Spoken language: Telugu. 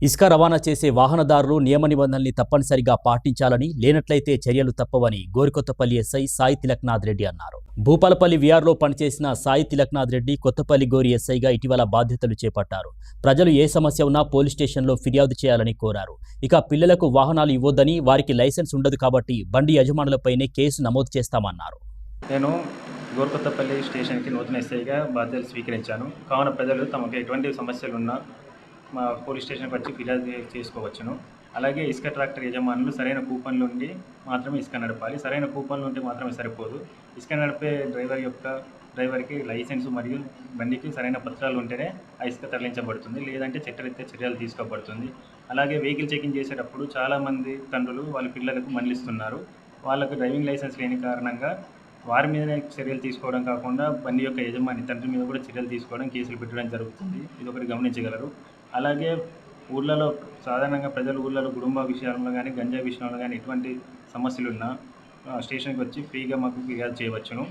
ఇసుక రవాణా చేసే వాహనదారులు నియమ నిబంధనల్ని తప్పనిసరిగా పాటించాలని, లేనట్లయితే చర్యలు తప్పవని గోరికొత్తపల్లి ఎస్ఐ సాయి తిలక్నాథ్ రెడ్డి అన్నారు. భూపాలపల్లి విఆర్లో పనిచేసిన సాయి తిలక్నాథ్ రెడ్డి కొత్తపల్లి గోరి ఎస్ఐగా ఇటీవల బాధ్యతలు చేపట్టారు. ప్రజలు ఏ సమస్య ఉన్నా పోలీస్ స్టేషన్లో ఫిర్యాదు చేయాలని కోరారు. ఇక పిల్లలకు వాహనాలు ఇవ్వొద్దని, వారికి లైసెన్స్ ఉండదు కాబట్టి బండి యజమానులపైనే కేసు నమోదు చేస్తామన్నారు. నేను గోరికొత్తపల్లి స్టేషన్కి నూతన ఎస్ఐగా బాధ్యతలు స్వీకరించాను. కావున ప్రజలు తమకు ఎటువంటి సమస్యలున్నా మా పోలీస్ స్టేషన్కి వచ్చి ఫిర్యాదు చేసుకోవచ్చును. అలాగే ఇసుక ట్రాక్టర్ యజమానులు సరైన కూపన్లు ఉండి మాత్రమే ఇసుక నడపాలి. సరైన కూపన్లు ఉంటే మాత్రమే సరిపోదు. ఇసుక నడిపే డ్రైవర్కి లైసెన్సు మరియు బండికి సరైన పత్రాలు ఉంటేనే ఆ ఇసుక తరలించబడుతుంది, లేదంటే చట్టరీత్యా చర్యలు తీసుకోబడుతుంది. అలాగే వెహికల్ చెకింగ్ చేసేటప్పుడు చాలామంది తండ్రులు వాళ్ళ పిల్లలకు మళ్లిస్తున్నారు. వాళ్ళకు డ్రైవింగ్ లైసెన్స్ లేని కారణంగా వారి మీదనే చర్యలు తీసుకోవడం కాకుండా బండి యొక్క యజమాని తండ్రి మీద కూడా చర్యలు తీసుకోవడం, కేసులు పెట్టడం జరుగుతుంది. ఇది ఒకటి గమనించగలరు. అలాగే ఊళ్ళలో సాధారణంగా ప్రజలు ఊళ్ళలో కుటుంబ విషయాల్లో కానీ, గంజాయి విషయంలో కానీ ఎటువంటి సమస్యలున్నా స్టేషన్కి వచ్చి ఫ్రీగా మాకు ఫిర్యాదు చేయవచ్చును.